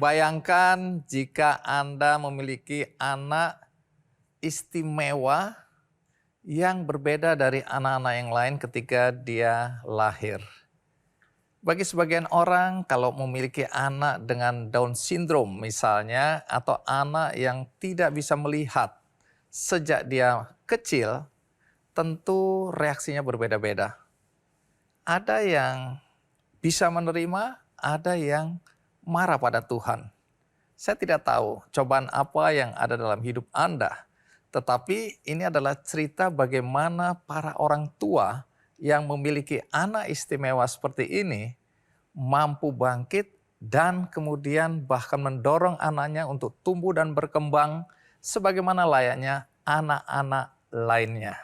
bayangkan jika Anda memiliki anak istimewa yang berbeda dari anak-anak yang lain ketika dia lahir. Bagi sebagian orang, kalau memiliki anak dengan Down syndrome misalnya, atau anak yang tidak bisa melihat sejak dia kecil, tentu reaksinya berbeda-beda. Ada yang bisa menerima, ada yang marah pada Tuhan. Saya tidak tahu cobaan apa yang ada dalam hidup Anda, tetapi ini adalah cerita bagaimana para orang tua yang memiliki anak istimewa seperti ini mampu bangkit dan kemudian bahkan mendorong anaknya untuk tumbuh dan berkembang sebagaimana layaknya anak-anak lainnya.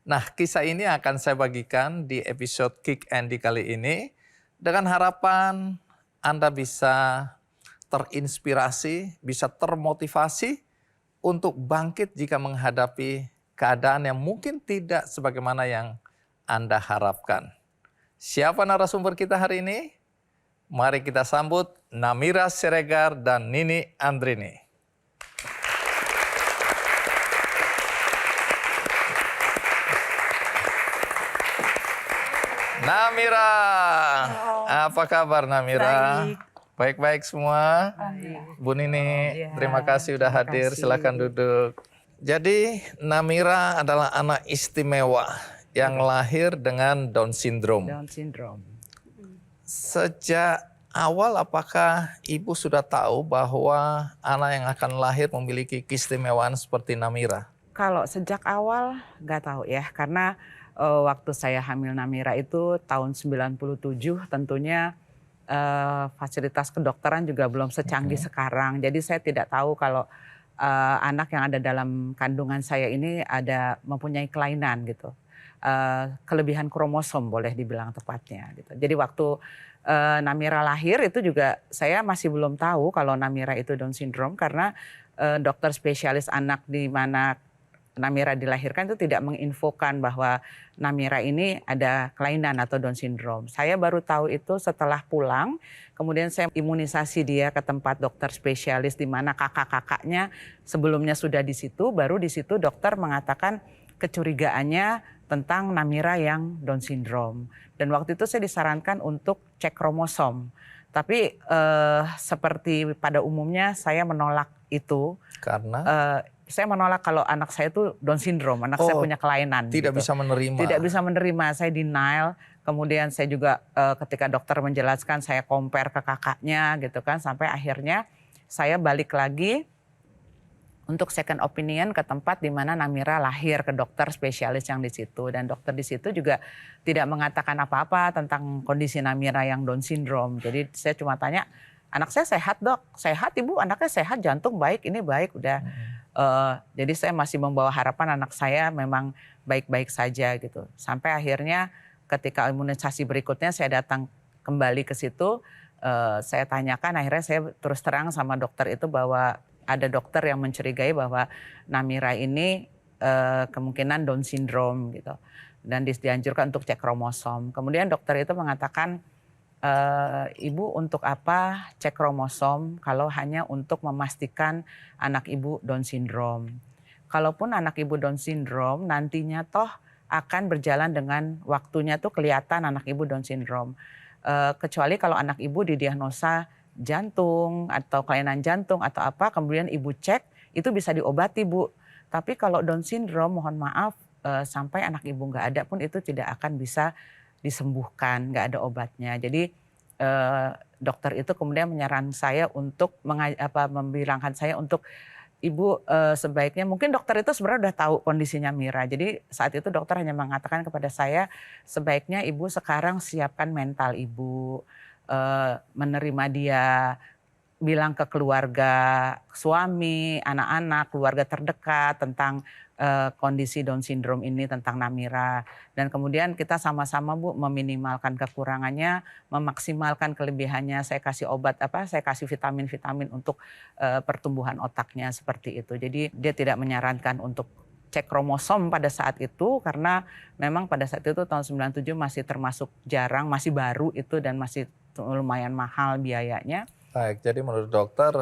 Nah, kisah ini akan saya bagikan di episode Kick Andy kali ini dengan harapan Anda bisa terinspirasi, bisa termotivasi untuk bangkit jika menghadapi keadaan yang mungkin tidak sebagaimana yang Anda harapkan. Siapa narasumber kita hari ini? Mari kita sambut Namira Siregar dan Nini Andrini. Namira, apa kabar Namira? Baik-baik semua. Bu Nini, terima kasih sudah hadir. Silakan duduk. Jadi Namira adalah anak istimewa yang lahir dengan Down syndrome. Down syndrome. Sejak awal apakah Ibu sudah tahu bahwa anak yang akan lahir memiliki keistimewaan seperti Namira? Kalau sejak awal nggak tahu ya, karena waktu saya hamil Namira itu tahun 97, tentunya fasilitas kedokteran juga belum secanggih sekarang. Jadi saya tidak tahu kalau anak yang ada dalam kandungan saya ini mempunyai kelainan gitu. Kelebihan kromosom boleh dibilang tepatnya gitu. Jadi waktu Namira lahir itu juga saya masih belum tahu kalau Namira itu Down syndrome, karena dokter spesialis anak di mana Namira dilahirkan itu tidak menginfokan bahwa Namira ini ada kelainan atau Down syndrome. Saya baru tahu itu setelah pulang, kemudian saya imunisasi dia ke tempat dokter spesialis di mana kakak-kakaknya sebelumnya sudah di situ, baru di situ dokter mengatakan kecurigaannya tentang Namira yang Down syndrome. Dan waktu itu saya disarankan untuk cek kromosom. Tapi seperti pada umumnya saya menolak itu. Karena? Saya menolak kalau anak saya itu Down syndrome, anak saya punya kelainan. Tidak gitu. bisa menerima. Tidak bisa menerima, saya denial. Kemudian saya juga ketika dokter menjelaskan, saya compare ke kakaknya gitu kan. Sampai akhirnya saya balik lagi untuk second opinion ke tempat di mana Namira lahir, ke dokter spesialis yang di situ. Dan dokter di situ juga tidak mengatakan apa-apa tentang kondisi Namira yang Down syndrome. Jadi saya cuma tanya, anak saya sehat dok? Sehat ibu, anaknya sehat, jantung baik, ini baik udah. Jadi saya masih membawa harapan anak saya memang baik-baik saja gitu. Sampai akhirnya ketika imunisasi berikutnya saya datang kembali ke situ, saya tanyakan, akhirnya saya terus terang sama dokter itu bahwa ada dokter yang mencurigai bahwa Namira ini kemungkinan Down syndrome gitu. Dan dianjurkan untuk cek kromosom. Kemudian dokter itu mengatakan, ibu untuk apa cek kromosom kalau hanya untuk memastikan anak ibu Down syndrome. Kalaupun anak ibu Down syndrome nantinya toh akan berjalan dengan waktunya tuh kelihatan anak ibu Down syndrome. Kecuali kalau anak ibu didiagnosa jantung atau kelainan jantung atau apa, kemudian ibu cek, itu bisa diobati Bu. Tapi kalau Down syndrome mohon maaf sampai anak ibu nggak ada pun itu tidak akan bisa disembuhkan, nggak ada obatnya. Jadi dokter itu kemudian menyarankan saya untuk membilangkan saya untuk ibu sebaiknya, mungkin dokter itu sebenarnya udah tahu kondisinya Mira. Jadi saat itu dokter hanya mengatakan kepada saya sebaiknya ibu sekarang siapkan mental ibu. Menerima dia, bilang ke keluarga, suami, anak-anak, keluarga terdekat tentang kondisi Down syndrome ini, tentang Namira. Dan kemudian kita sama-sama Bu meminimalkan kekurangannya, memaksimalkan kelebihannya. Saya kasih obat saya kasih vitamin-vitamin untuk pertumbuhan otaknya seperti itu. Jadi dia tidak menyarankan untuk cek kromosom pada saat itu karena memang pada saat itu tahun 97 masih termasuk jarang, masih baru itu dan masih lumayan mahal biayanya. Baik, jadi menurut dokter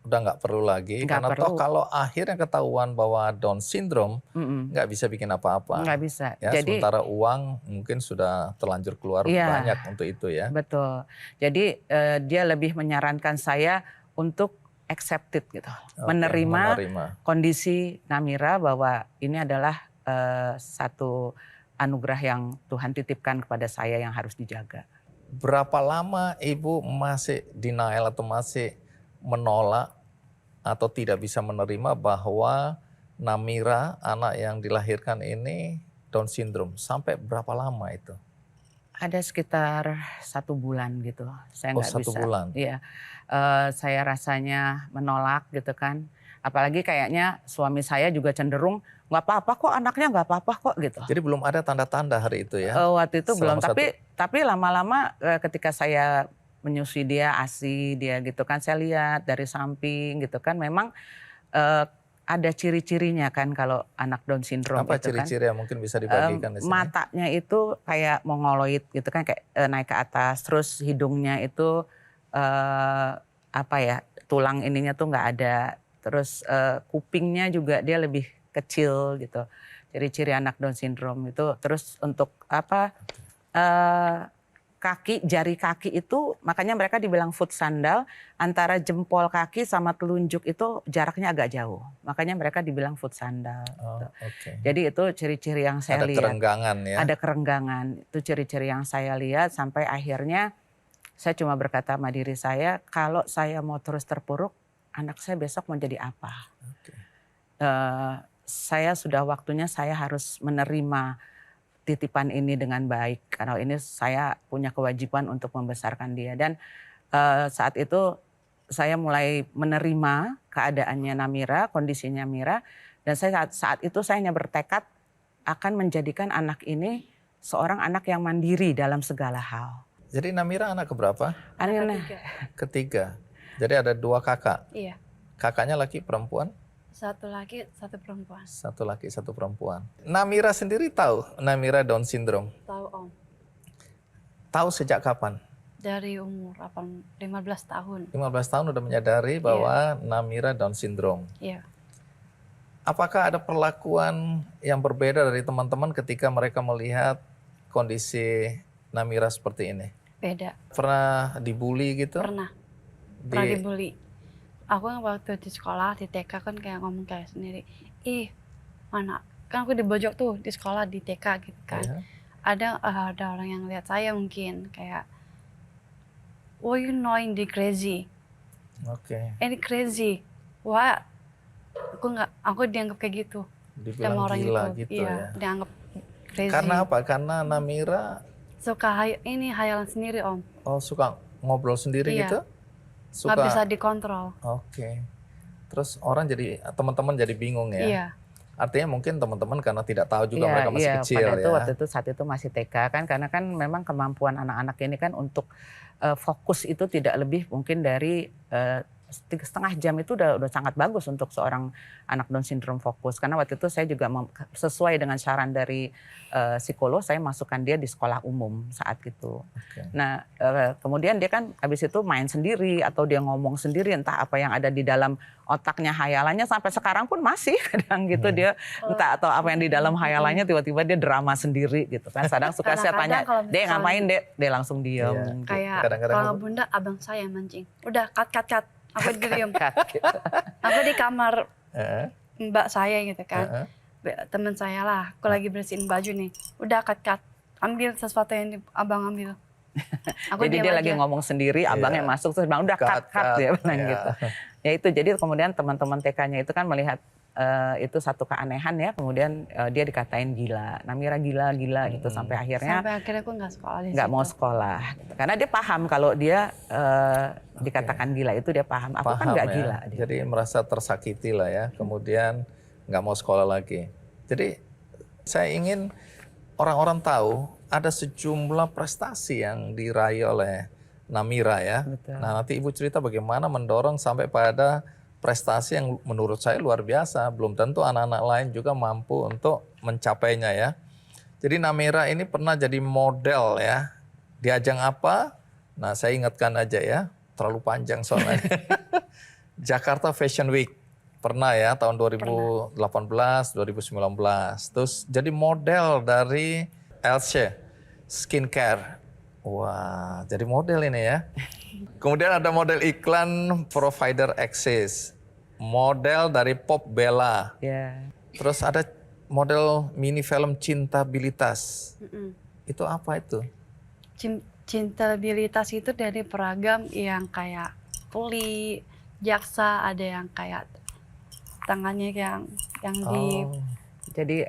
udah nggak perlu lagi Nggak karena perlu. toh kalau akhirnya ketahuan bahwa Down syndrome Mm-mm. nggak bisa bikin apa-apa. Nggak bisa. Ya, Jadi sementara uang mungkin sudah terlanjur keluar iya, banyak untuk itu ya. betul. Jadi dia lebih menyarankan saya untuk accepted gitu, Oke, menerima menerima. kondisi Namira bahwa ini adalah satu anugerah yang Tuhan titipkan kepada saya yang harus dijaga. Berapa lama Ibu masih denial atau masih menolak atau tidak bisa menerima bahwa Namira, anak yang dilahirkan ini Down syndrome? Sampai berapa lama itu? Ada sekitar 1 bulan gitu, saya Oh, nggak 1 bisa. bulan. Iya, saya rasanya menolak gitu kan. Apalagi kayaknya suami saya juga cenderung nggak apa-apa kok, anaknya nggak apa-apa kok gitu. Jadi belum ada tanda-tanda hari itu ya? Waktu itu belum, Selama tapi lama-lama ketika saya menyusui dia, ASI dia gitu kan, saya lihat dari samping gitu kan, memang ada ciri-cirinya kan kalau anak Down syndrome apa itu kan. ciri-ciri yang mungkin bisa dibagikan di sini? Matanya itu kayak mongoloid gitu kan, kayak naik ke atas, terus hidungnya itu apa ya, tulang ininya tuh nggak ada, terus kupingnya juga dia lebih kecil gitu. Ciri-ciri anak Down syndrome itu. Terus untuk apa, jari kaki itu makanya mereka dibilang foot sandal, antara jempol kaki sama telunjuk itu jaraknya agak jauh. Makanya mereka dibilang foot sandal. Oh, Gitu. oke. Jadi itu ciri-ciri yang saya Ada lihat. kerenggangan ya? Ada kerenggangan, itu ciri-ciri yang saya lihat sampai akhirnya saya cuma berkata sama diri saya, kalau saya mau terus terpuruk, anak saya besok mau jadi apa? Oke. Saya sudah waktunya saya harus menerima titipan ini dengan baik. Karena ini saya punya kewajiban untuk membesarkan dia. Dan saat itu saya mulai menerima keadaannya Namira, kondisinya Namira. Dan saya saat itu saya hanya bertekad akan menjadikan anak ini seorang anak yang mandiri dalam segala hal. Jadi Namira anak keberapa? Anak Ketiga. Jadi ada 2 kakak. Iya, Kakaknya laki perempuan? 1 laki, 1 perempuan. 1 laki, 1 perempuan. Namira sendiri tahu Namira Down syndrome? Tahu Om, Tahu sejak kapan? dari umur 15 tahun. 15 tahun udah menyadari bahwa Namira Down syndrome. Iya, Apakah ada perlakuan yang berbeda dari teman-teman ketika mereka melihat kondisi Namira seperti ini? beda. Pernah dibully gitu? Pernah dibully. Aku waktu di sekolah, di TK kan kayak ngomong kayak sendiri. Ih, mana? Kan aku dibojok tuh di sekolah, di TK gitu kan. Iya. Ada orang yang lihat saya mungkin kayak, oh you know ini crazy. Oke. Ini crazy. Wah, aku dianggap kayak gitu. Dibilang Sama orang gila itu. gitu Iya, ya. dianggap crazy. Karena apa? Karena Namira Suka hayalan sendiri Om. suka ngobrol sendiri Iya. gitu? Nggak bisa dikontrol. Oke. Terus teman-teman jadi bingung ya? Iya. Artinya mungkin teman-teman karena tidak tahu juga Iya, mereka masih iya, kecil pada ya. saat itu masih TK kan, karena kan memang kemampuan anak-anak ini kan untuk fokus itu tidak lebih mungkin dari 3,5 jam itu udah sangat bagus untuk seorang anak Down syndrome fokus. Karena waktu itu saya juga sesuai dengan saran dari psikolog, saya masukkan dia di sekolah umum saat itu. Oke. Nah kemudian dia kan habis itu main sendiri atau dia ngomong sendiri, entah apa yang ada di dalam otaknya, hayalannya sampai sekarang pun masih kadang gitu dia entah atau apa yang di dalam hayalannya tiba-tiba dia drama sendiri gitu kan. Kadang suka saya tanya, Kadang-kadang kalau "Dek misalnya- ngapain Dek?" Dia langsung diem. Iya. Gitu. Kayak Kadang-kadang kalau aku- bunda abang saya yang mancing. Udah cut. Aku diem. Gitu. Aku di kamar Heeh, mbak saya gitu kan. heeh. Temen saya lah. Aku lagi bersihin baju nih. Udah cut. Ambil sesuatu yang abang ambil. Aku Jadi diam dia aja. lagi ngomong sendiri, abangnya masuk terus bilang udah cut dia bilang Iya. gitu. Ya itu jadi kemudian teman-teman TK-nya itu kan melihat itu satu keanehan ya, kemudian dia dikatain gila, Namira gila gitu sampai akhirnya Sampai akhirnya aku nggak sekolah di nggak situ. mau sekolah. Gitu. Karena dia paham kalau dia dikatakan gila itu dia paham. Aku kan Paham nggak ya. gila. Dia. Jadi merasa tersakiti lah ya. Kemudian nggak mau sekolah lagi. Jadi saya ingin orang-orang tahu ada sejumlah prestasi yang diraih oleh Namira ya. Betul. Nah nanti Ibu cerita bagaimana mendorong sampai pada prestasi yang menurut saya luar biasa. Belum tentu anak-anak lain juga mampu untuk mencapainya ya. Jadi Namira ini pernah jadi model ya. Di ajang apa? Nah saya ingatkan aja ya. terlalu panjang soalnya. Jakarta Fashion Week. Pernah ya tahun 2018, 2019. Terus jadi model dari Elsie Skincare. Wah, jadi model ini ya. Kemudian ada model iklan provider Access. Model dari Pop Bella. Ya. Terus ada model mini film Cintabilitas. Itu apa itu? Cintabilitas itu dari peragam yang kayak tuli, jaksa, ada yang kayak tangannya yang di Jadi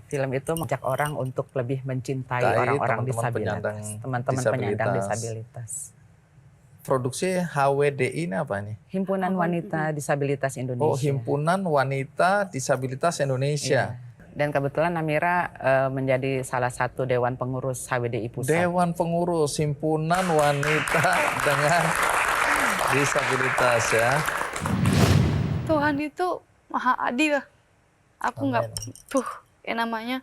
film itu mengajak orang untuk lebih mencintai Tai orang-orang teman-teman teman-teman penyandang disabilitas. Produksi HWDI ini apa nih? Himpunan Wanita Disabilitas Indonesia. Oh, Himpunan Wanita Disabilitas Indonesia. Iya. Dan kebetulan Namira menjadi salah satu Dewan Pengurus HWDI Pusat. Dewan Pengurus Himpunan Wanita dengan Disabilitas ya. Tuhan itu maha adil. Aku nggak yang namanya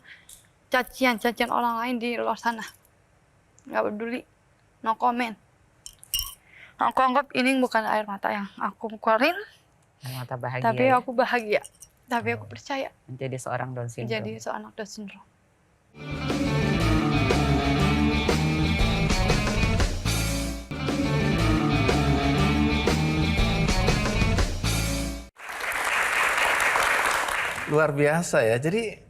cacian orang lain di luar sana. Nggak peduli, no comment. Aku anggap ini bukan air mata yang aku keluarin, Mata bahagia. tapi ya, aku bahagia. Tapi aku percaya menjadi seorang Down syndrome. jadi seorang Down syndrome. Luar biasa ya. Jadi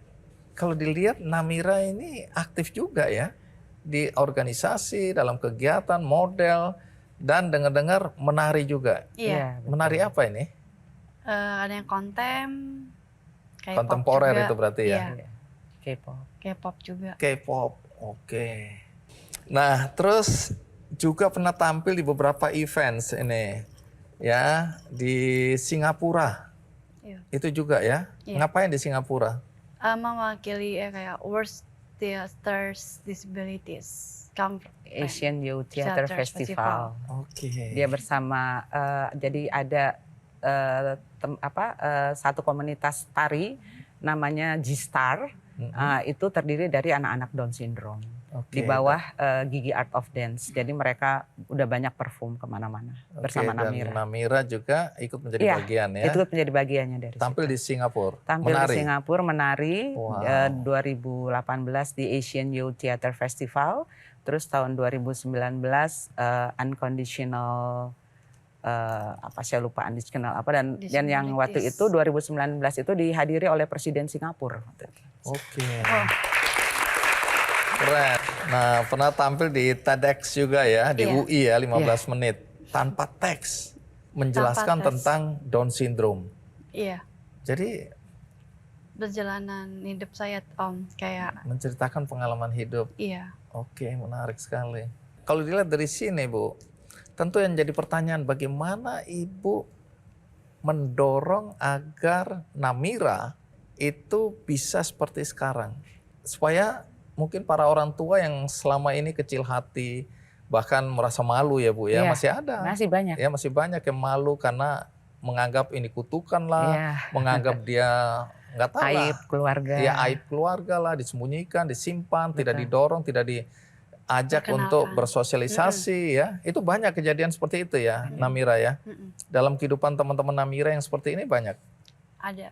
kalau dilihat Namira ini aktif juga ya di organisasi, dalam kegiatan, model, dan dengar-dengar menari juga. Iya. betul. Menari apa ini? Ada yang kayak Kontemporer itu berarti ya? Iya, K-pop. K-pop juga. K-pop, oke. Nah, terus juga pernah tampil di beberapa events ini, ya di Singapura. Iya. Itu juga ya? Iya. Ngapain di Singapura? Mewakili kayak World Theaters Disabilities Asian Youth Theater Festival. Oke. Dia bersama jadi ada satu komunitas tari namanya G-Star. Itu terdiri dari anak-anak Down syndrome. Oke. Di bawah Gigi Art of Dance. Jadi mereka udah banyak perform kemana-mana bersama dan Namira. Namira juga ikut menjadi Iya, bagian ya. Itu menjadi bagiannya dari Tampil situ. di Singapura. Tampil menari. di Singapura menari. Wow. 2018 di Asian Youth Theater Festival. Terus tahun 2019 Unconditional saya lupa unconditional apa dan yang waktu itu 2019 itu dihadiri oleh Presiden Singapura. Oke. Keren. Nah, pernah tampil di TEDx juga ya, di Iya. UI ya, 15 menit. Tanpa teks. Menjelaskan Tanpa teks. tentang Down syndrome. Iya, Jadi perjalanan hidup saya kayak menceritakan pengalaman hidup. iya. Oke, menarik sekali. Kalau dilihat dari sini, Bu, tentu yang jadi pertanyaan bagaimana Ibu mendorong agar Namira itu bisa seperti sekarang. Supaya mungkin para orang tua yang selama ini kecil hati, bahkan merasa malu ya Bu ya, Iya, masih ada. Masih banyak. Ya masih banyak yang malu karena menganggap ini kutukan lah, Iya. menganggap dia nggak tahu lah. Aib keluarga. Ya aib keluarga lah, disembunyikan, disimpan, tidak didorong, tidak diajak Perkenalkan. untuk bersosialisasi ya. Itu banyak kejadian seperti itu ya, Namira ya. Dalam kehidupan teman-teman Namira yang seperti ini banyak. Ada,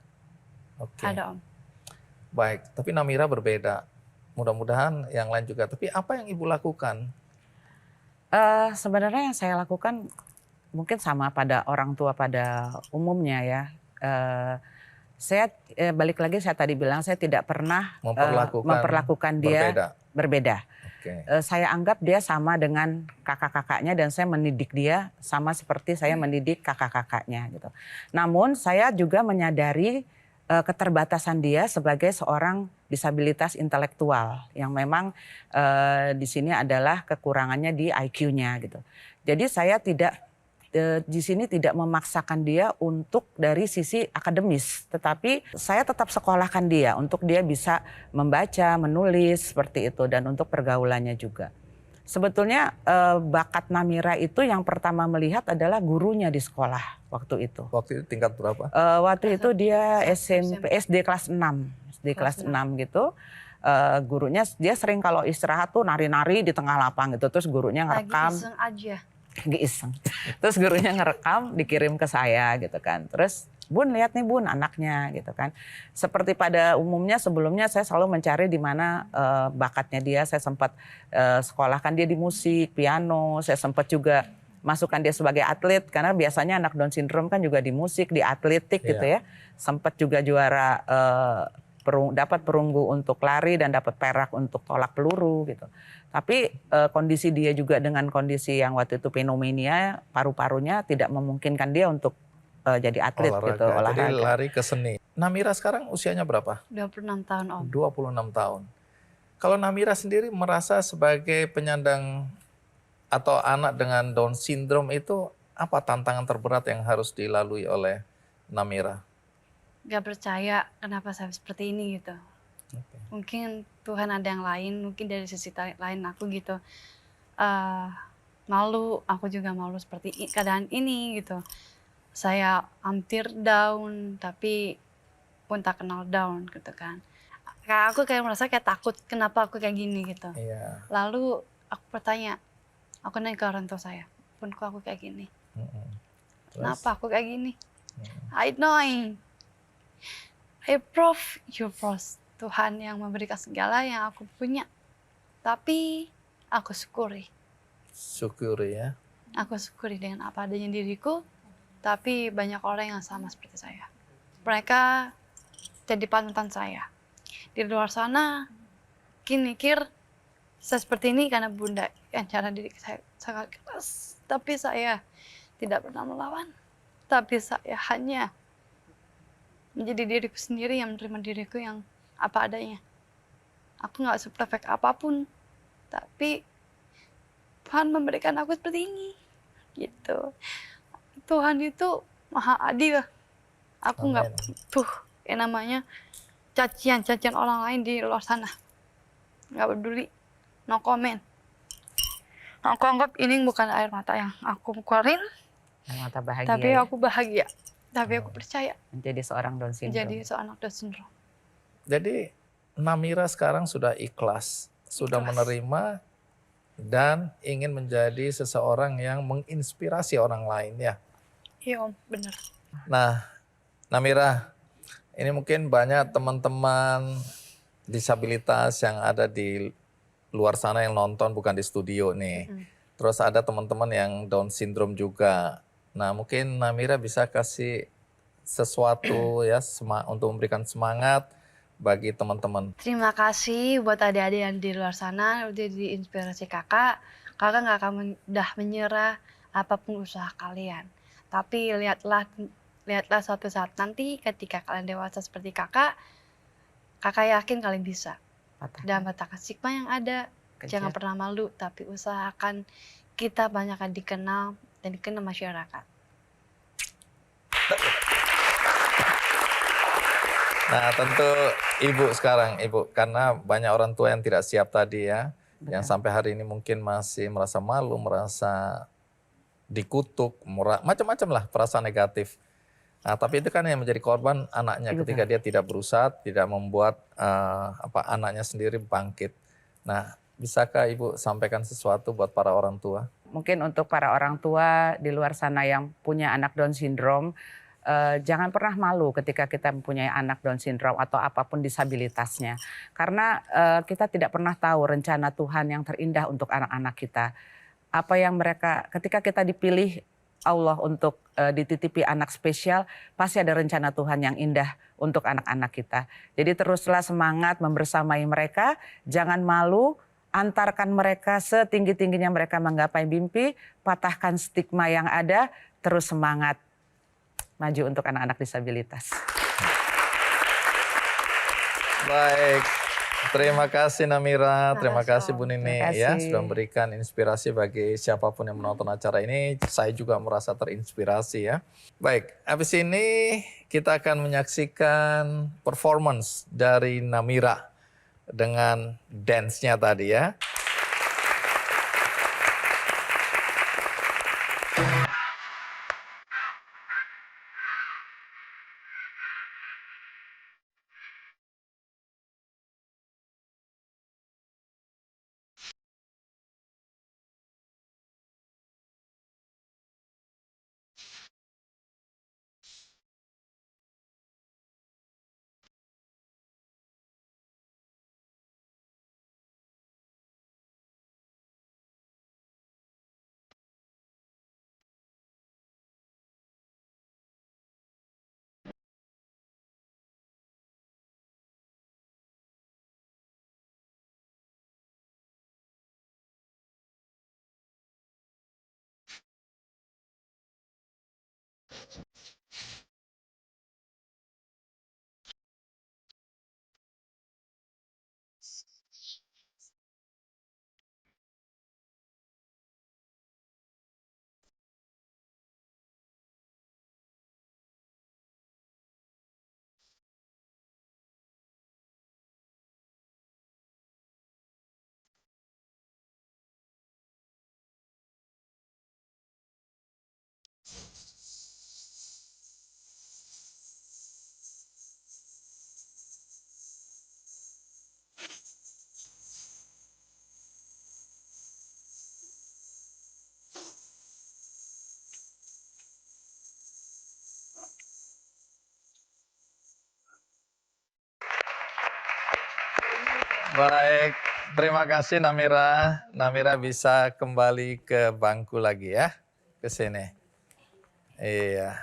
Oke. ada Om. Baik, tapi Namira berbeda. Mudah-mudahan yang lain juga. Tapi apa yang Ibu lakukan? Sebenarnya yang saya lakukan mungkin sama pada orang tua pada umumnya ya. Saya balik lagi saya tadi bilang saya tidak pernah memperlakukan dia berbeda. Oke. Saya anggap dia sama dengan kakak-kakaknya dan saya mendidik dia sama seperti saya mendidik kakak-kakaknya gitu. Namun saya juga menyadari keterbatasan dia sebagai seorang disabilitas intelektual yang memang di sini adalah kekurangannya di IQ-nya gitu. Jadi saya di sini tidak memaksakan dia untuk dari sisi akademis, tetapi saya tetap sekolahkan dia untuk dia bisa membaca, menulis seperti itu dan untuk pergaulannya juga. Sebetulnya bakat Namira itu yang pertama melihat adalah gurunya di sekolah waktu itu. Waktu itu tingkat berapa? Waktu itu dia SD kelas 6, SD kelas 6 gitu. Gurunya dia sering kalau istirahat tuh nari-nari di tengah lapang gitu, terus gurunya ngerekam. Lagi iseng aja. lagi iseng. Terus gurunya ngerekam, dikirim ke saya gitu kan. Terus Bun, lihat nih Bun anaknya gitu kan. Seperti pada umumnya sebelumnya saya selalu mencari di mana bakatnya dia. Saya sempat sekolahkan dia di musik, piano. Saya sempat juga masukkan dia sebagai atlet karena biasanya anak Down syndrome kan juga di musik, di atletik gitu ya. Sempat juga juara dapat perunggu untuk lari dan dapat perak untuk tolak peluru gitu. Tapi kondisi dia juga dengan kondisi yang waktu itu pneumonia, paru-parunya tidak memungkinkan dia untuk jadi atlet gitu, olahraga. Jadi lari ke seni. Namira sekarang usianya berapa? 26 tahun Om. 26 tahun. Kalau Namira sendiri merasa sebagai penyandang atau anak dengan Down syndrome itu apa tantangan terberat yang harus dilalui oleh Namira? Gak percaya kenapa saya seperti ini gitu. Mungkin Tuhan ada yang lain, mungkin dari sisi lain aku gitu. Malu, aku juga malu seperti keadaan ini gitu. Saya hampir down, tapi pun tak kenal down gitu kan. Kayak aku merasa kayak takut, kenapa aku kayak gini gitu. Iya. Lalu aku bertanya, aku nanya ke orang tua saya, pun kok aku kayak gini. Kenapa aku kayak gini? I know, Prof, you Prof. Tuhan yang memberikan segala yang aku punya. Tapi aku syukuri. Syukuri ya. Aku syukuri dengan apa adanya diriku. Tapi banyak orang yang sama seperti saya. Mereka jadi panutan saya. Di luar sana, mungkin mikir saya seperti ini karena bunda yang cara diri saya sangat keras. Tapi saya tidak pernah melawan. Tapi saya hanya menjadi diriku sendiri yang menerima diriku yang apa adanya. Aku nggak seperfect apapun. Tapi Tuhan memberikan aku seperti ini. Gitu. Tuhan itu maha adil. Aku nggak butuh yang namanya cacian orang lain di luar sana. Nggak peduli. No comment. Aku anggap ini bukan air mata yang aku keluarin. Air mata bahagia. Tapi aku bahagia. Tapi aku percaya. Menjadi seorang Down syndrome. Jadi seorang Down syndrome. Jadi Namira sekarang sudah ikhlas. Sudah menerima dan ingin menjadi seseorang yang menginspirasi orang lain ya. Iya Om, benar. Nah, Namira, ini mungkin banyak teman-teman disabilitas yang ada di luar sana yang nonton bukan di studio nih. Terus ada teman-teman yang Down syndrome juga. Nah, mungkin Namira bisa kasih sesuatu ya untuk memberikan semangat bagi teman-teman. Terima kasih buat adik-adik yang di luar sana udah diinspirasi kakak. Kakak nggak akan mudah menyerah apapun usaha kalian. Tapi lihatlah suatu saat nanti ketika kalian dewasa seperti kakak yakin kalian bisa. Dan patahkan stigma yang ada. Jangan pernah malu, tapi usahakan kita banyakkan dikenal dan dikenal masyarakat. Nah, tentu Ibu sekarang, Ibu, karena banyak orang tua yang tidak siap tadi ya, yang sampai hari ini mungkin masih merasa malu, merasa dikutuk, macam-macam lah perasaan negatif. Nah, tapi itu kan yang menjadi korban anaknya ketika dia tidak berusaha, tidak membuat anaknya sendiri bangkit. Nah, bisakah Ibu sampaikan sesuatu buat para orang tua? Mungkin untuk para orang tua di luar sana yang punya anak Down syndrome, jangan pernah malu ketika kita mempunyai anak Down syndrome atau apapun disabilitasnya. Karena kita tidak pernah tahu rencana Tuhan yang terindah untuk anak-anak kita. Apa yang ketika kita dipilih Allah untuk dititipi anak spesial, pasti ada rencana Tuhan yang indah untuk anak-anak kita. Jadi teruslah semangat membersamai mereka, jangan malu, antarkan mereka setinggi-tingginya mereka menggapai mimpi, patahkan stigma yang ada, terus semangat maju untuk anak-anak disabilitas. Baik, terima kasih Namira, terima kasih Bu Nini ya sudah memberikan inspirasi bagi siapapun yang menonton acara ini. Saya juga merasa terinspirasi ya. Baik, habis ini kita akan menyaksikan performance dari Namira dengan dance-nya tadi ya. Baik, terima kasih Namira. Namira bisa kembali ke bangku lagi ya, ke sini. Iya.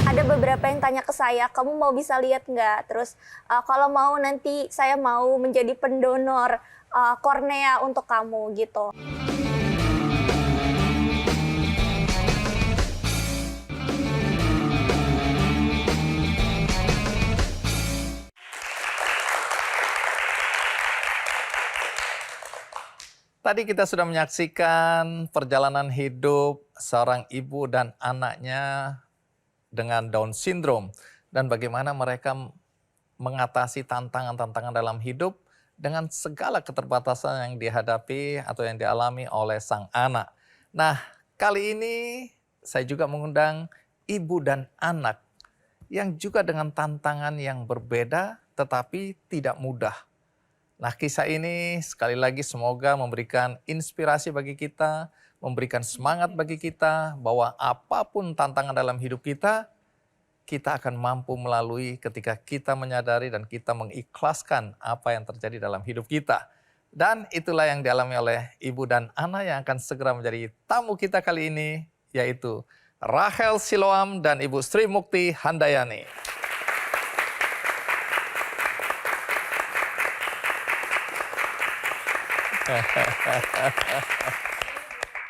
Ada beberapa yang tanya ke saya, kamu mau bisa lihat nggak? Terus kalau mau nanti saya mau menjadi pendonor kornea untuk kamu gitu. Tadi kita sudah menyaksikan perjalanan hidup seorang ibu dan anaknya dengan Down syndrome dan bagaimana mereka mengatasi tantangan-tantangan dalam hidup dengan segala keterbatasan yang dihadapi atau yang dialami oleh sang anak. Nah, kali ini saya juga mengundang ibu dan anak yang juga dengan tantangan yang berbeda tetapi tidak mudah. Nah, kisah ini sekali lagi semoga memberikan inspirasi bagi kita, memberikan semangat bagi kita bahwa apapun tantangan dalam hidup kita, kita akan mampu melalui ketika kita menyadari dan kita mengikhlaskan apa yang terjadi dalam hidup kita. Dan itulah yang dialami oleh ibu dan anak yang akan segera menjadi tamu kita kali ini, yaitu Rachel Siloam dan Ibu Sri Mukti Handayani.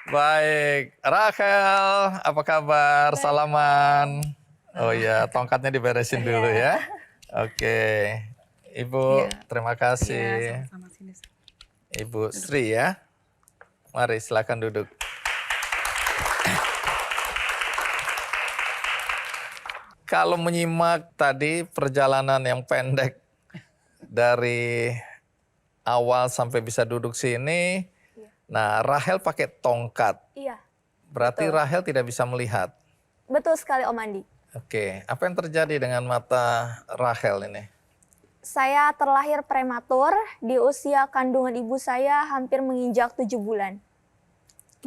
Baik, Rachel, apa kabar? Salaman. Oh ya, tongkatnya diberesin dulu ya. Oke, Ibu, terima kasih. Sama-sama sini. Ibu Sri ya. Mari silakan duduk. Kalau menyimak tadi perjalanan yang pendek dari awal sampai bisa duduk sini, nah Rachel pakai tongkat. Iya, Berarti betul. Rachel tidak bisa melihat. Betul sekali Om Andi. Oke, apa yang terjadi dengan mata Rachel ini? Saya terlahir prematur di usia kandungan ibu saya hampir menginjak 7 bulan.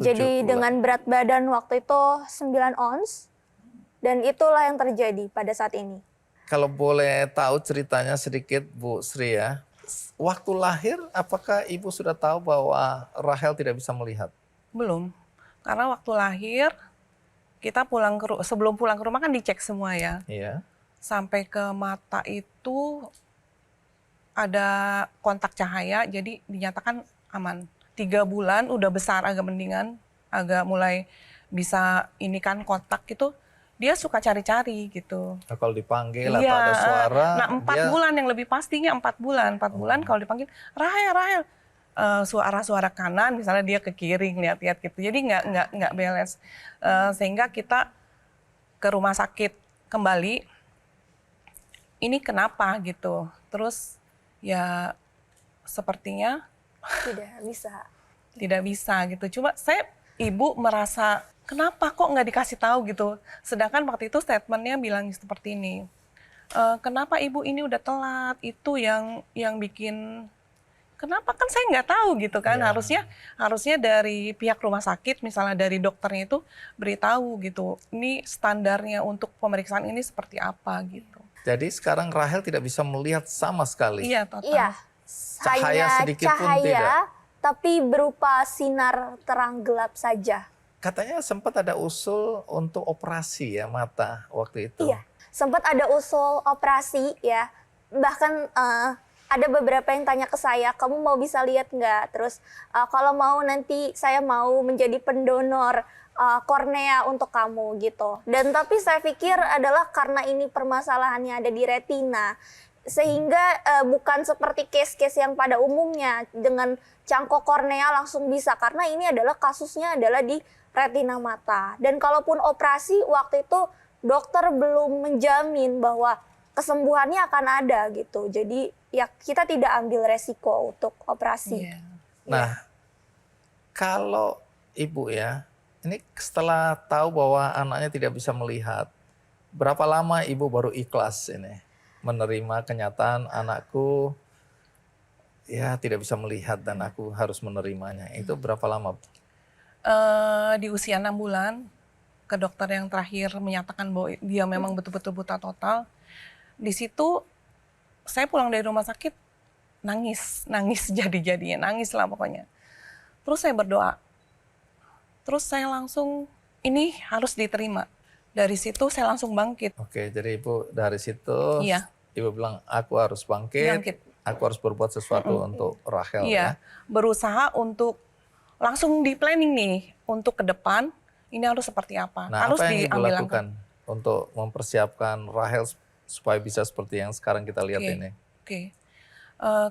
7 Jadi bulan. dengan berat badan waktu itu 9 ons. Dan itulah yang terjadi pada saat ini. Kalau boleh tahu ceritanya sedikit Bu Sri ya. Waktu lahir apakah Ibu sudah tahu bahwa Rachel tidak bisa melihat? Belum, karena waktu lahir kita sebelum pulang ke rumah kan dicek semua ya. Iya. Sampai ke mata itu ada kontak cahaya, jadi dinyatakan aman. 3 bulan udah besar, agak mendingan, agak mulai bisa ini kan kontak itu. Dia suka cari-cari gitu. Nah, kalau dipanggil atau ada suara, Nah 4 bulan yang lebih pastinya 4 bulan. 4 bulan kalau dipanggil, Rachel, suara-suara kanan, misalnya dia ke kiri ngeliat-liat gitu. Jadi nggak balance. Sehingga kita ke rumah sakit kembali. Ini kenapa gitu? Terus ya sepertinya tidak bisa gitu. Cuma ibu merasa kenapa kok nggak dikasih tahu gitu. Sedangkan waktu itu statementnya bilang seperti ini. Kenapa ibu ini udah telat? Itu yang bikin. Kenapa kan saya nggak tahu gitu kan. Ya. Harusnya dari pihak rumah sakit, misalnya dari dokternya itu beritahu gitu. Ini standarnya untuk pemeriksaan ini seperti apa gitu. Jadi sekarang Rachel tidak bisa melihat sama sekali. Iya total. Iya, Cahaya hanya sedikit pun cahaya, tidak. tapi berupa sinar terang gelap saja. Katanya sempat ada usul untuk operasi ya mata waktu itu. Iya, sempat ada usul operasi ya. Bahkan ada beberapa yang tanya ke saya, kamu mau bisa lihat nggak? Terus kalau mau nanti saya mau menjadi pendonor kornea untuk kamu gitu. Dan tapi saya pikir adalah karena ini permasalahannya ada di retina, sehingga bukan seperti case-case yang pada umumnya dengan cangkok kornea langsung bisa, karena ini adalah kasusnya adalah di retina mata. Dan kalaupun operasi waktu itu dokter belum menjamin bahwa kesembuhannya akan ada gitu. Jadi ya kita tidak ambil resiko untuk operasi. Iya. Nah, kalau ibu ya, ini setelah tahu bahwa anaknya tidak bisa melihat, berapa lama ibu baru ikhlas ini menerima kenyataan anakku ya tidak bisa melihat dan aku harus menerimanya? Itu berapa lama? Di usia 6 bulan ke dokter yang terakhir menyatakan bahwa dia memang betul-betul buta total. Di situ saya pulang dari rumah sakit nangis jadi-jadinya, nangis lah pokoknya. Terus saya berdoa. Terus saya langsung, ini harus diterima. Dari situ saya langsung bangkit. Oke, jadi Ibu dari situ Iya. Ibu bilang aku harus bangkit, aku harus berbuat sesuatu untuk Rahel ya. Iya, berusaha untuk langsung di planning nih untuk ke depan ini harus seperti apa. Nah, harus apa yang Ibu diambil langkah. lakukan untuk mempersiapkan Rahel supaya bisa seperti yang sekarang kita lihat Oke. ini? Oke.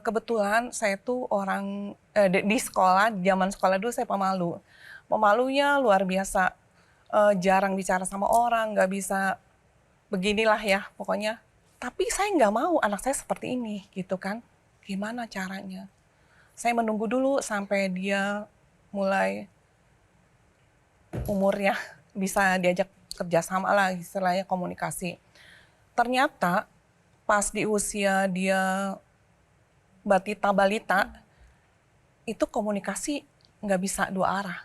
Kebetulan saya tuh orang di sekolah, zaman sekolah dulu saya pemalu. Pemalunya luar biasa. Jarang bicara sama orang, nggak bisa beginilah ya pokoknya. Tapi saya nggak mau anak saya seperti ini gitu kan. Gimana caranya? Saya menunggu dulu sampai dia mulai umurnya bisa diajak kerjasama lah, istilahnya komunikasi. Ternyata pas di usia dia balita, itu komunikasi nggak bisa dua arah.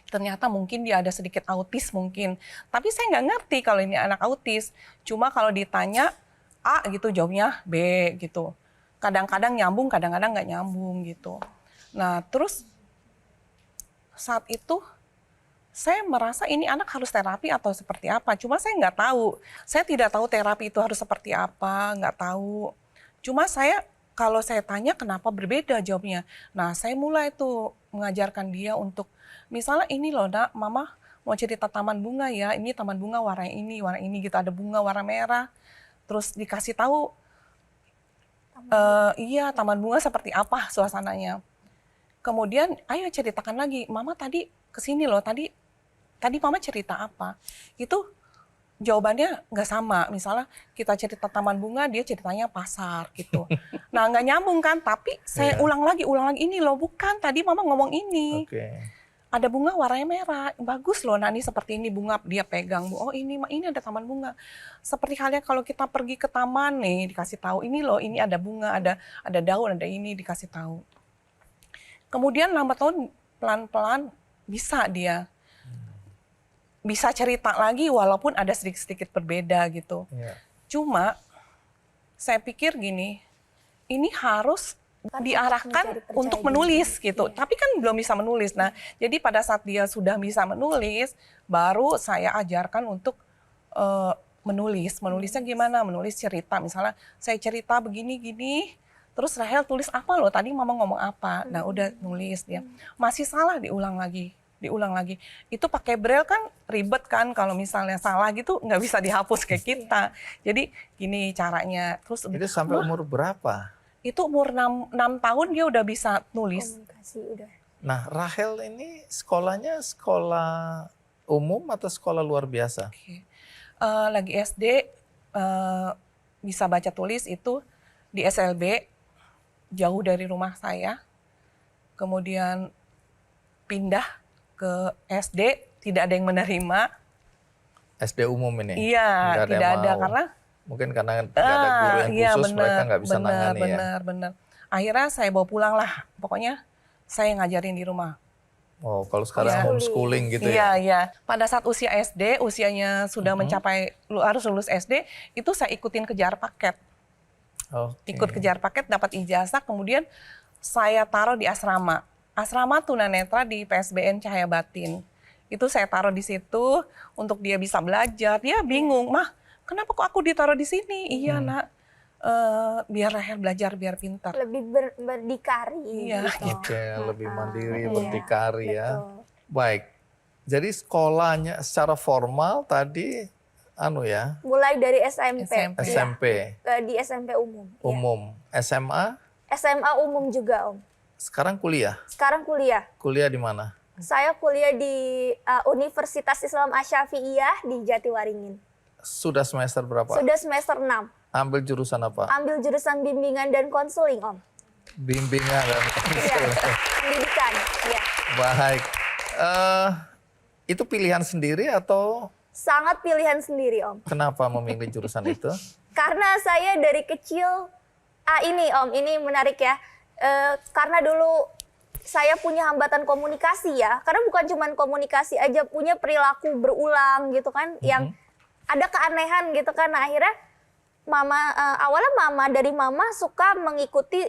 Ternyata mungkin dia ada sedikit autis mungkin. Tapi saya nggak ngerti kalau ini anak autis. Cuma kalau ditanya A gitu jawabnya B gitu. Kadang-kadang nyambung, kadang-kadang nggak nyambung gitu. Nah terus saat itu saya merasa ini anak harus terapi atau seperti apa. Cuma saya nggak tahu. Saya tidak tahu terapi itu harus seperti apa, nggak tahu. Cuma kalau saya tanya kenapa berbeda jawabnya. Nah saya mulai tuh mengajarkan dia untuk misalnya ini loh nak, mama mau cerita taman bunga ya. Ini taman bunga warna ini gitu. Ada bunga warna merah. Terus dikasih tahu, iya taman bunga seperti apa suasananya. Kemudian ayo ceritakan lagi, mama tadi kesini loh, tadi mama cerita apa. Itu jawabannya nggak sama. Misalnya kita cerita taman bunga, dia ceritanya pasar gitu. Nah nggak nyambung kan, tapi saya ulang lagi, ini loh bukan, tadi mama ngomong ini. Ada bunga warnanya merah, bagus loh, nah ini seperti ini bunga, dia pegang. Oh ini ada taman bunga. Seperti halnya kalau kita pergi ke taman nih, dikasih tahu, ini loh, ini ada bunga, ada daun, ada ini, dikasih tahu. Kemudian lambat laun pelan-pelan bisa dia. Bisa cerita lagi walaupun ada sedikit-sedikit berbeda gitu. Cuma saya pikir gini, ini harus diarahkan untuk menulis gitu. Tapi kan belum bisa menulis. Nah, jadi pada saat dia sudah bisa menulis, baru saya ajarkan untuk menulis. Menulisnya gimana? Menulis cerita. Misalnya saya cerita begini-gini, terus Rahel tulis apa loh? Tadi mama ngomong apa? Nah, udah nulis dia. Masih salah, diulang lagi. Itu pakai braille kan ribet kan, kalau misalnya salah gitu nggak bisa dihapus kayak kita. Jadi gini caranya. Terus itu sampai umur berapa? Itu umur 6 tahun dia udah bisa nulis. Komunikasi udah. Nah, Rahel ini sekolahnya sekolah umum atau sekolah luar biasa? Lagi SD bisa baca tulis itu di SLB, jauh dari rumah saya. Kemudian pindah ke SD, tidak ada yang menerima. SD umum ini? Iya, tidak ada karena mungkin karena tidak ada guru yang khusus, mereka nggak bisa nangani ya. Benar. Akhirnya saya bawa pulang lah, pokoknya saya ngajarin di rumah. Oh, kalau sekarang homeschooling gitu ya? Iya. Pada saat usia SD, usianya sudah mencapai harus lulus SD, itu saya ikutin kejar paket. Ikut kejar paket, dapat ijazah, kemudian saya taruh di asrama. Asrama tunanetra di PSBN Cahaya Batin. Itu saya taruh di situ untuk dia bisa belajar. Dia bingung, mah kenapa kok aku ditaruh di sini? Iya nak, biar Rahel belajar, biar pintar. Lebih berdikari. Iya, gitu. Lebih mandiri, berdikari ya. Betul. Baik, jadi sekolahnya secara formal tadi, Mulai dari SMP. SMP. Di SMP umum. Umum. SMA? SMA umum juga Om. Sekarang kuliah? Sekarang kuliah. Kuliah di mana? Saya kuliah di Universitas Islam Asy-Syafi'iyah di Jatiwaringin. Sudah semester berapa? Sudah semester 6. Ambil jurusan apa? Ambil jurusan bimbingan dan konseling Om. Bimbingan dan konseling. Pendidikan, ya. Baik. Itu pilihan sendiri atau? Sangat pilihan sendiri Om. Kenapa memilih jurusan itu? Karena saya dari kecil, ini Om, ini menarik ya. Karena dulu saya punya hambatan komunikasi ya, karena bukan cuma komunikasi aja, punya perilaku berulang gitu kan, yang ada keanehan gitu kan. Nah, akhirnya awalnya dari mama suka mengikuti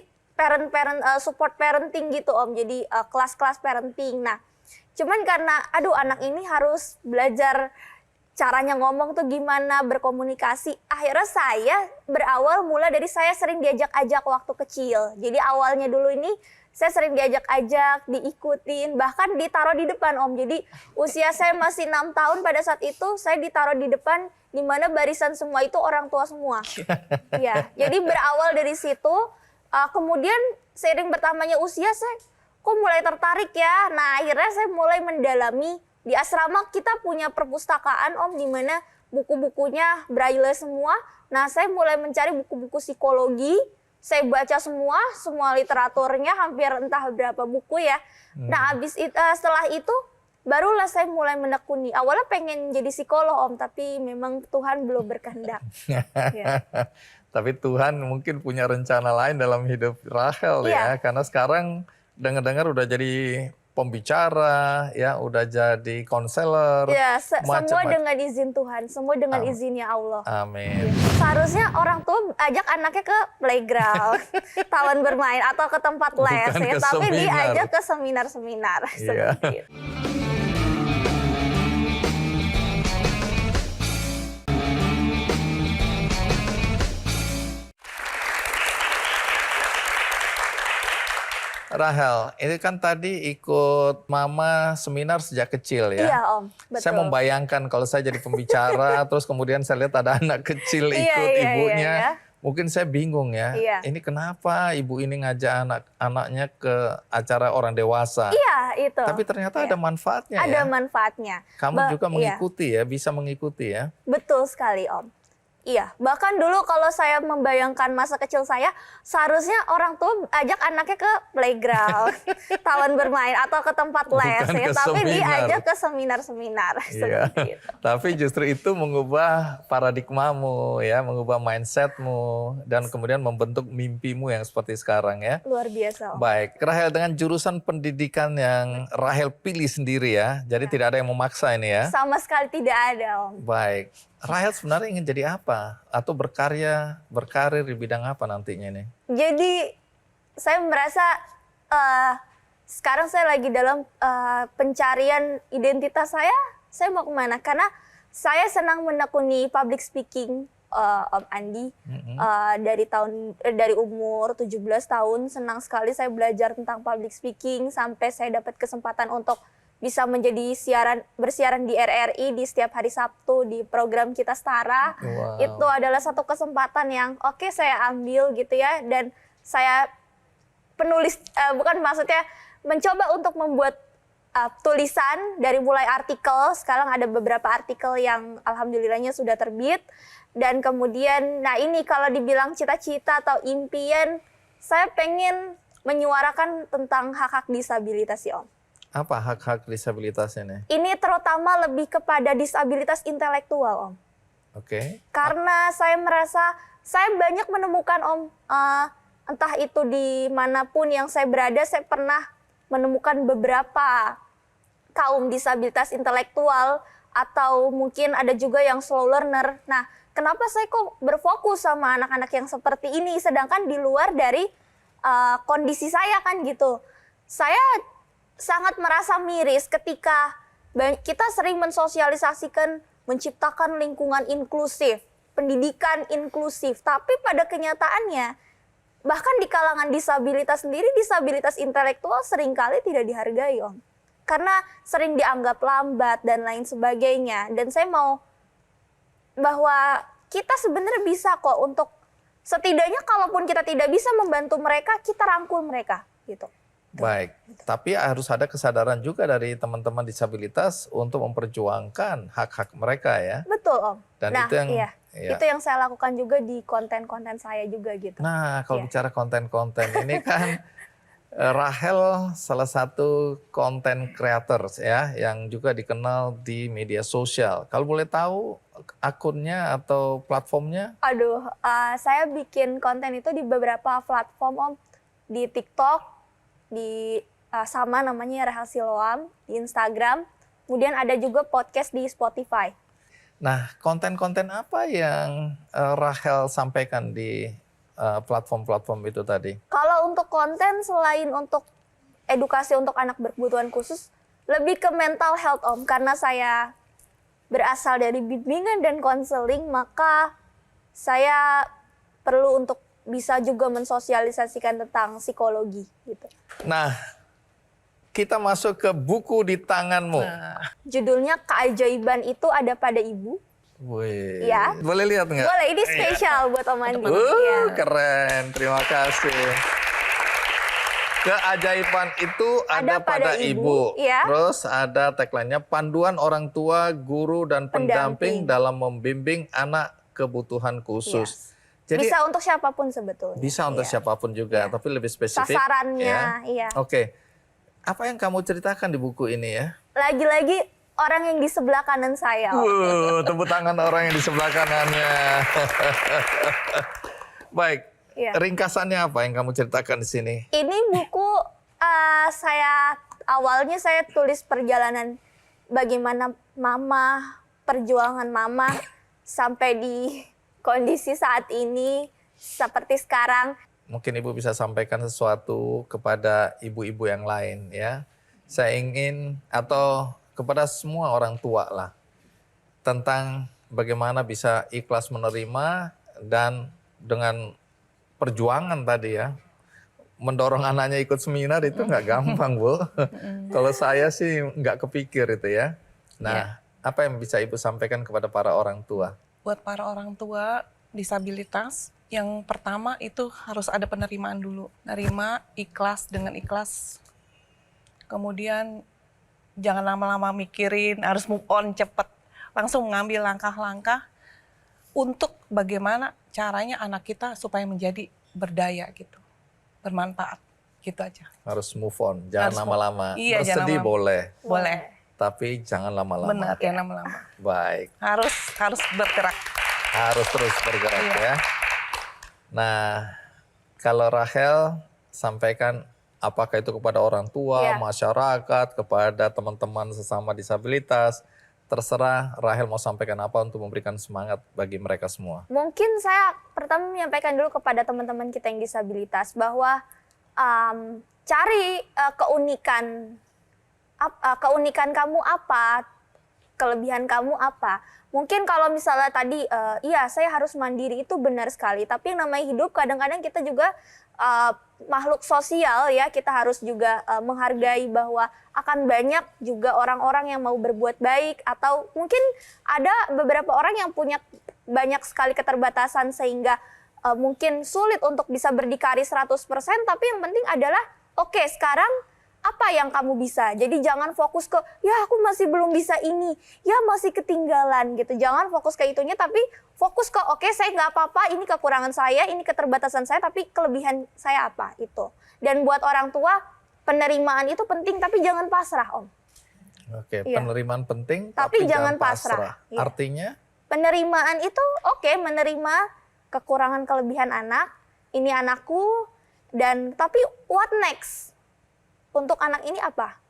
support parenting gitu Om, jadi kelas-kelas parenting. Nah, cuman karena aduh anak ini harus belajar caranya ngomong tuh gimana, berkomunikasi. Akhirnya saya berawal mulai dari saya sering diajak-ajak waktu kecil. Jadi awalnya dulu ini saya sering diajak-ajak, diikutin, bahkan ditaruh di depan Om. Jadi usia saya masih 6 tahun pada saat itu saya ditaruh di depan, di mana barisan semua itu orang tua semua. Ya, jadi berawal dari situ, kemudian seiring bertambahnya usia saya kok mulai tertarik ya. Nah, akhirnya saya mulai mendalami. Di asrama kita punya perpustakaan Om, di mana buku-bukunya braille semua. Nah, saya mulai mencari buku-buku psikologi. Saya baca semua literaturnya, hampir entah berapa buku ya. Nah, setelah itu barulah saya mulai menekuni. Awalnya pengen jadi psikolog Om, tapi memang Tuhan belum berkehendak. Ya. Tapi Tuhan mungkin punya rencana lain dalam hidup Rahel ya, karena sekarang dengar-dengar udah jadi pembicara, ya udah jadi konselor. Ya, semua dengan izin Tuhan, semua dengan izinnya Allah. Amin. Seharusnya orang tua ajak anaknya ke playground, taman bermain atau ke tempat les ya, tapi diajak ke seminar-seminar seperti itu. Rahel, ini kan tadi ikut mama seminar sejak kecil ya. Iya Om, betul. Saya membayangkan kalau saya jadi pembicara, terus kemudian saya lihat ada anak kecil ikut ibunya. Iya. Mungkin saya bingung ya, ini kenapa ibu ini ngajak anak-anaknya ke acara orang dewasa. Iya, itu. Tapi ternyata ada manfaatnya ya. Ada manfaatnya. Kamu juga mengikuti ya, bisa mengikuti ya. Betul sekali Om. Iya, bahkan dulu kalau saya membayangkan masa kecil saya, seharusnya orang tua ajak anaknya ke playground, taman bermain atau ke tempat les ya, tapi diajak ke seminar-seminar seperti itu. Tapi justru itu mengubah paradigmamu ya, mengubah mindsetmu dan kemudian membentuk mimpimu yang seperti sekarang ya. Luar biasa Om. Baik, Rahel dengan jurusan pendidikan yang Rahel pilih sendiri ya, jadi tidak ada yang memaksa ini ya. Sama sekali tidak ada Om. Baik. Rahel sebenarnya ingin jadi apa? Atau berkarir di bidang apa nantinya nih? Jadi saya merasa sekarang saya lagi dalam pencarian identitas saya mau kemana? Karena saya senang menekuni public speaking Om Andi. Dari umur 17 tahun senang sekali saya belajar tentang public speaking sampai saya dapat kesempatan untuk bisa menjadi bersiaran di RRI di setiap hari Sabtu di program Kita Setara. Wow. Itu adalah satu kesempatan yang saya ambil gitu ya, dan saya mencoba untuk membuat tulisan dari mulai artikel. Sekarang ada beberapa artikel yang alhamdulillahnya sudah terbit, dan kemudian ini kalau dibilang cita-cita atau impian, saya pengen menyuarakan tentang hak-hak disabilitas ya Om. Apa hak-hak disabilitas ini? Ini terutama lebih kepada disabilitas intelektual Om. Oke. Karena saya merasa saya banyak menemukan Om, entah itu dimanapun yang saya berada, saya pernah menemukan beberapa kaum disabilitas intelektual atau mungkin ada juga yang slow learner. Nah, kenapa saya kok berfokus sama anak-anak yang seperti ini, sedangkan di luar dari kondisi saya kan gitu. Saya sangat merasa miris ketika kita sering mensosialisasikan, menciptakan lingkungan inklusif, pendidikan inklusif, tapi pada kenyataannya bahkan di kalangan disabilitas sendiri, disabilitas intelektual seringkali tidak dihargai Om. Karena sering dianggap lambat dan lain sebagainya. Dan saya mau bahwa kita sebenarnya bisa kok untuk setidaknya kalaupun kita tidak bisa membantu mereka, kita rangkul mereka gitu. Baik, tapi harus ada kesadaran juga dari teman-teman disabilitas untuk memperjuangkan hak-hak mereka ya. Betul Om. Dan itu yang itu yang saya lakukan juga di konten-konten saya juga gitu. Nah, kalau bicara konten-konten ini kan Rahel salah satu konten creator ya yang juga dikenal di media sosial. Kalau boleh tahu akunnya atau platformnya? Aduh, saya bikin konten itu di beberapa platform Om. Di TikTok, di sama namanya Rahel Siloam di Instagram. Kemudian ada juga podcast di Spotify. Nah, konten-konten apa yang Rahel sampaikan di platform-platform itu tadi? Kalau untuk konten selain untuk edukasi untuk anak berkebutuhan khusus, lebih ke mental health Om. Karena saya berasal dari bimbingan dan konseling, maka saya perlu untuk bisa juga mensosialisasikan tentang psikologi gitu. Nah, kita masuk ke buku di tanganmu. Judulnya Keajaiban Itu Ada Pada Ibu. Wih, Ya. boleh lihat nggak? Boleh, ini spesial buat Om Andi. Iya. Keren, terima kasih. Keajaiban itu ada pada ibu. Ya. Terus ada tagline-nya panduan orang tua, guru dan pendamping dalam membimbing anak kebutuhan khusus. Jadi Bisa untuk siapapun sebetulnya. bisa untuk Iya. siapapun juga, tapi lebih spesifik. Sasarannya, iya. Oke. Apa yang kamu ceritakan di buku ini ya? Lagi-lagi orang yang di sebelah kanan saya. Om. Tepuk tangan orang yang di sebelah kanannya. Baik. Iya. Ringkasannya apa yang kamu ceritakan di sini? Ini buku awalnya saya tulis perjalanan bagaimana mama, perjuangan mama sampai di kondisi saat ini seperti sekarang. Mungkin Ibu bisa sampaikan sesuatu kepada ibu-ibu yang lain ya. Saya ingin atau kepada semua orang tua lah tentang bagaimana bisa ikhlas menerima dan dengan perjuangan tadi ya. Mendorong anaknya ikut seminar itu nggak gampang, Bu. Kalau saya sih nggak kepikir itu ya. Nah, apa yang bisa Ibu sampaikan kepada para orang tua? Buat para orang tua disabilitas, yang pertama itu harus ada penerimaan dulu. Nerima, ikhlas dengan ikhlas. Kemudian jangan lama-lama mikirin, harus move on cepet. Langsung mengambil langkah-langkah untuk bagaimana caranya anak kita supaya menjadi berdaya gitu. Bermanfaat, gitu aja. Harus move on, jangan Harus lama-lama. Iya, jangan Bersedih lama-lama. boleh, Boleh, tapi jangan lama-lama. benar, jangan lama-lama. Baik, Harus bergerak. harus terus bergerak Iya. ya. Nah, kalau Rahel sampaikan apakah itu kepada orang tua, Iya. masyarakat, kepada teman-teman sesama disabilitas, terserah Rahel mau sampaikan apa untuk memberikan semangat bagi mereka semua. Mungkin saya pertama menyampaikan dulu kepada teman-teman kita yang disabilitas bahwa cari keunikan kamu apa, kelebihan kamu apa. Mungkin kalau misalnya tadi, iya saya harus mandiri itu benar sekali. Tapi yang namanya hidup kadang-kadang kita juga makhluk sosial ya. Kita harus juga menghargai bahwa akan banyak juga orang-orang yang mau berbuat baik. Atau mungkin ada beberapa orang yang punya banyak sekali keterbatasan sehingga mungkin sulit untuk bisa berdikari 100%. Tapi yang penting adalah oke, sekarang apa yang kamu bisa. Jadi jangan fokus ke, ya aku masih belum bisa ini, ya masih ketinggalan gitu. Jangan fokus ke itunya, tapi fokus ke, oke saya nggak apa-apa, ini kekurangan saya, ini keterbatasan saya, tapi kelebihan saya apa, itu. Dan buat orang tua, penerimaan itu penting, tapi jangan pasrah, Om. Oke, Iya. penerimaan penting, Tapi tapi jangan jangan pasrah. pasrah. Iya. Artinya? Penerimaan itu, oke, menerima kekurangan kelebihan anak, ini anakku, dan tapi what next? Untuk anak ini apa?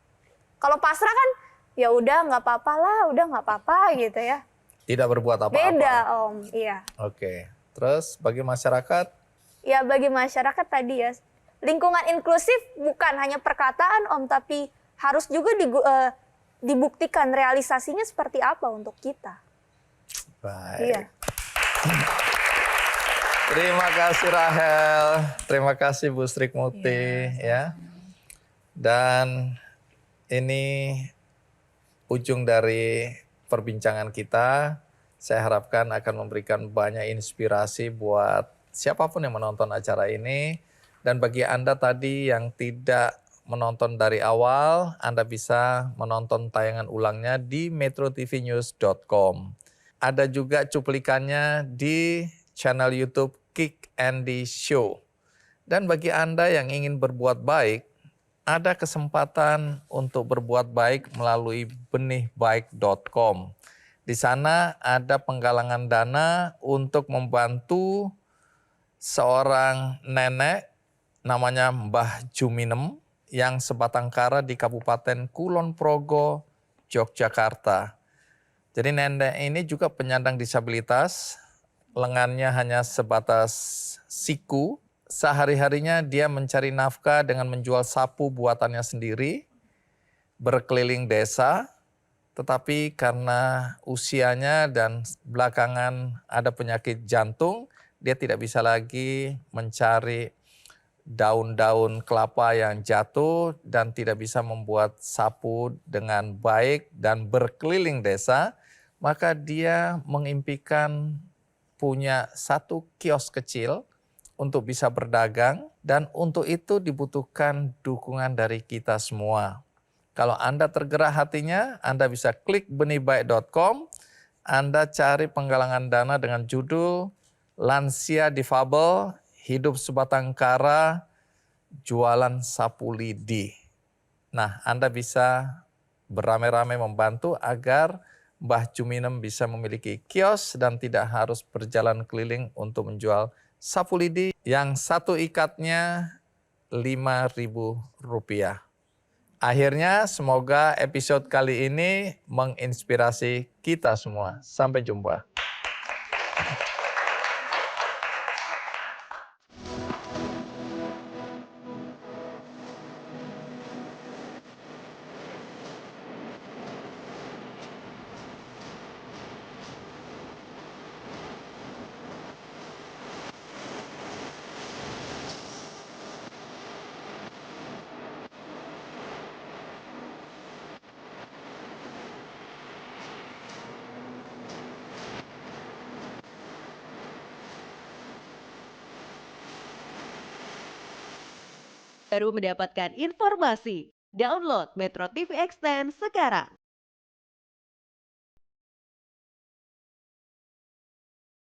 Kalau pasrah kan ya udah nggak apa-apa lah, udah nggak apa-apa gitu ya. Tidak berbuat apa-apa. Beda Om, iya. Oke, terus bagi masyarakat? Ya bagi masyarakat tadi ya, lingkungan inklusif bukan hanya perkataan Om, tapi harus juga dibuktikan realisasinya seperti apa untuk kita. Baik. Iya. Terima kasih Rahel, terima kasih Bu Sri Muti ya. Dan ini ujung dari perbincangan kita. Saya harapkan akan memberikan banyak inspirasi buat siapapun yang menonton acara ini. Dan bagi Anda tadi yang tidak menonton dari awal, Anda bisa menonton tayangan ulangnya di metrotvnews.com. Ada juga cuplikannya di channel YouTube Kick Andy Show. Dan bagi Anda yang ingin berbuat baik, ada kesempatan untuk berbuat baik melalui benihbaik.com. Di sana ada penggalangan dana untuk membantu seorang nenek namanya Mbah Juminem yang sebatang kara di Kabupaten Kulon Progo, Yogyakarta. Jadi nenek ini juga penyandang disabilitas, lengannya hanya sebatas siku. Sehari-harinya dia mencari nafkah dengan menjual sapu buatannya sendiri, berkeliling desa, tetapi karena usianya dan belakangan ada penyakit jantung, dia tidak bisa lagi mencari daun-daun kelapa yang jatuh dan tidak bisa membuat sapu dengan baik dan berkeliling desa, maka dia mengimpikan punya satu kios kecil untuk bisa berdagang, dan untuk itu dibutuhkan dukungan dari kita semua. Kalau Anda tergerak hatinya, Anda bisa klik benihbaik.com, Anda cari penggalangan dana dengan judul Lansia Difabel, Hidup Sebatang Kara, Jualan Sapu Lidi. Nah, Anda bisa beramai-ramai membantu agar Mbah Juminem bisa memiliki kios dan tidak harus berjalan keliling untuk menjual sapu lidi yang satu ikatnya Rp5.000. Akhirnya semoga episode kali ini menginspirasi kita semua. Sampai jumpa. Baru mendapatkan informasi. Download Metro TV Extend sekarang.